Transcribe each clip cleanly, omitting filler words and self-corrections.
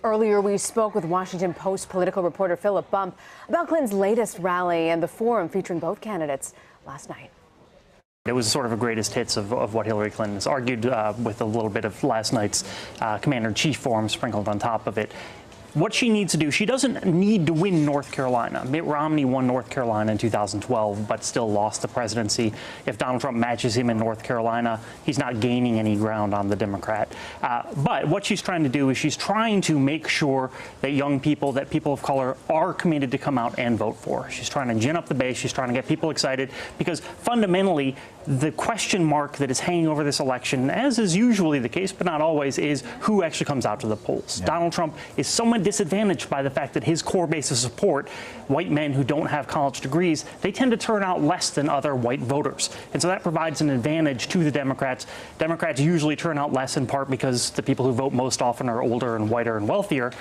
Earlier, we spoke with Washington Post political reporter Philip Bump about Clinton's latest rally and the forum featuring both candidates last night. It was sort of a greatest hits of what Hillary Clinton has argued with a little bit of last night's Commander-in-Chief forum sprinkled on top of it. What she needs to do, she doesn't need to win North Carolina. Mitt Romney won North Carolina in 2012, but still lost the presidency. If Donald Trump matches him in North Carolina, he's not gaining any ground on the Democrat. But what she's trying to do is she's trying to make sure that young people, that people of color are committed to come out and vote for her. She's trying to gin up the base. She's trying to get people excited because fundamentally, the question mark that is hanging over this election, as is usually the case, but not always, is who actually comes out to the polls. Yeah. Donald Trump is somewhat disadvantaged by the fact that his core base of support, white men who don't have college degrees, they tend to turn out less than other white voters. And so that provides an advantage to the Democrats. Democrats usually turn out less in part because the people who vote most often are older and whiter and wealthier,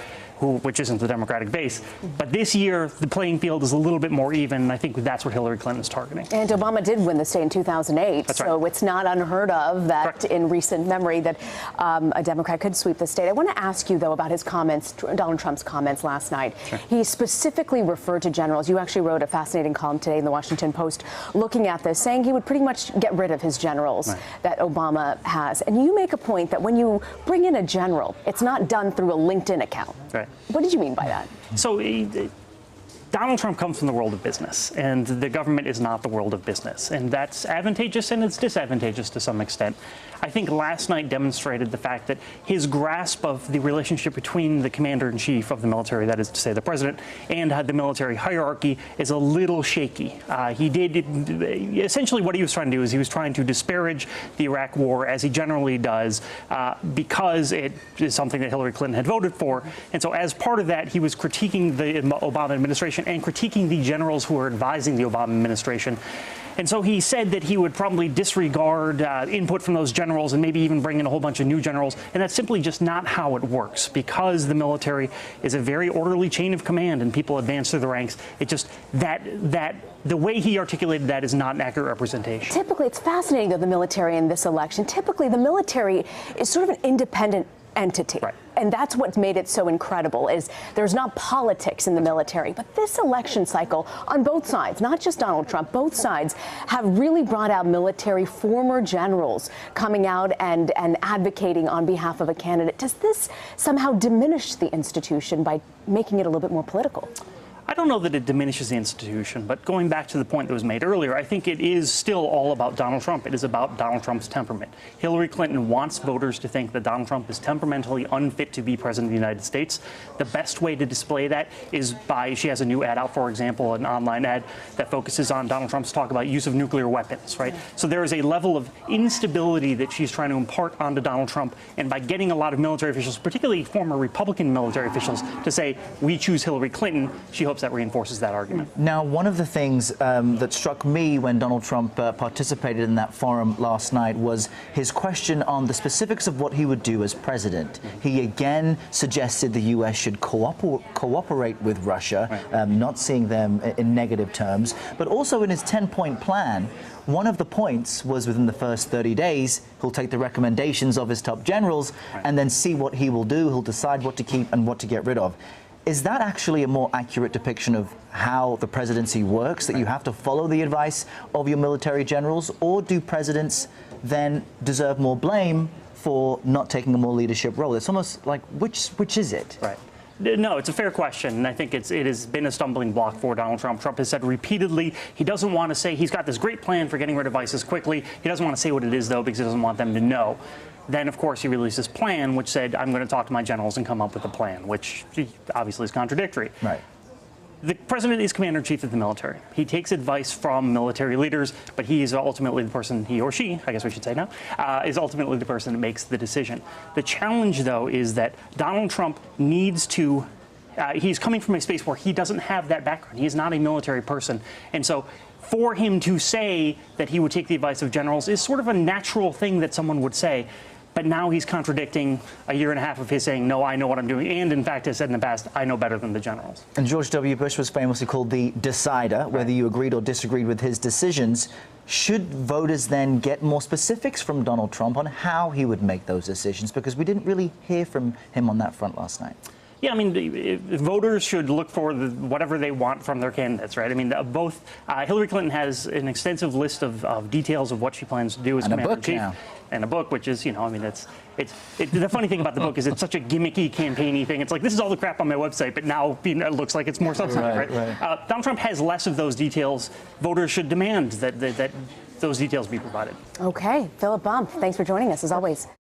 which isn't the Democratic base. But this year, the playing field is a little bit more even, and I think that's what Hillary Clinton is targeting. And Obama did win the state in 2008, that's so right. It's not unheard of that Correct. In recent memory that a Democrat could sweep the state. I want to ask you, though, about his comments, Donald Trump's comments last night. Sure. He specifically referred to generals. You actually wrote a fascinating column today in the Washington Post looking at this, saying he would pretty much get rid of his generals right. that Obama has. And you make a point that when you bring in a general, it's not done through a LinkedIn account. Right. What did you mean by that? So Donald Trump comes from the world of business, and the government is not the world of business. And that's advantageous and it's disadvantageous to some extent. I think last night demonstrated the fact that his grasp of the relationship between the commander-in-chief of the military, that is to say the president, and the military hierarchy is a little shaky. Essentially what he was trying to do is he was trying to disparage the Iraq war, as he generally does, because it is something that Hillary Clinton had voted for. And so as part of that, he was critiquing the Obama administration and critiquing the generals who were advising the Obama administration. And so he said that he would probably disregard input from those generals and maybe even bring in a whole bunch of new generals. And that's simply just not how it works, because the military is a very orderly chain of command and people advance through the ranks. It just the way he articulated that is not an accurate representation. Typically, it's fascinating, though, the military in this election. Typically, the military is sort of an independent entity. Right. And that's what made it so incredible, is there's not politics in the military. But this election cycle on both sides, not just Donald Trump, both sides have really brought out military former generals coming out and advocating on behalf of a candidate. Does this somehow diminish the institution by making it a little bit more political? I don't know that it diminishes the institution, but going back to the point that was made earlier, I think it is still all about Donald Trump. It is about Donald Trump's temperament. Hillary Clinton wants voters to think that Donald Trump is temperamentally unfit to be president of the United States. The best way to display that is she has a new ad out, for example, an online ad that focuses on Donald Trump's talk about use of nuclear weapons, right? So there is a level of instability that she's trying to impart onto Donald Trump, and by getting a lot of military officials, particularly former Republican military officials, to say, we choose Hillary Clinton, she hopes that reinforces that argument. Now, one of the things that struck me when Donald Trump participated in that forum last night was his question on the specifics of what he would do as president. He again suggested the U.S. should cooperate with Russia, right. Not seeing them in negative terms, but also in his 10-point plan. One of the points was within the first 30 days, he'll take the recommendations of his top generals right. and then see what he will do. He'll decide what to keep and what to get rid of. Is that actually a more accurate depiction of how the presidency works, that you have to follow the advice of your military generals, or do presidents then deserve more blame for not taking a more leadership role? It's almost like, which is it? Right. No, it's a fair question, and I think it has been a stumbling block for Donald Trump. Trump has said repeatedly he doesn't want to say he's got this great plan for getting rid of ISIS quickly. He doesn't want to say what it is, though, because he doesn't want them to know. Then, of course, he released his plan, which said, I'm going to talk to my generals and come up with a plan, which obviously is contradictory. Right. The president is commander-in-chief of the military. He takes advice from military leaders, but he is ultimately the person, he or she, I guess we should say now, is ultimately the person that makes the decision. The challenge, though, is that Donald Trump needs to he's coming from a space where he doesn't have that background. He is not a military person. And so for him to say that he would take the advice of generals is sort of a natural thing that someone would say. But now he's contradicting a year and a half of his saying, no, I know what I'm doing. And in fact, has said in the past, I know better than the generals. And George W. Bush was famously called the decider, whether you agreed or disagreed with his decisions. Should voters then get more specifics from Donald Trump on how he would make those decisions? Because we didn't really hear from him on that front last night. Yeah, I mean, voters should look for whatever they want from their candidates, right? I mean, both Hillary Clinton has an extensive list of details of what she plans to do as commander-in-chief, and a book, which is, I mean, the funny thing about the book is it's such a gimmicky, campaigny thing. It's like, this is all the crap on my website, but now it looks like it's more substantive, right? Donald Trump has less of those details. Voters should demand that those details be provided. Okay, Philip Bump, thanks for joining us as always.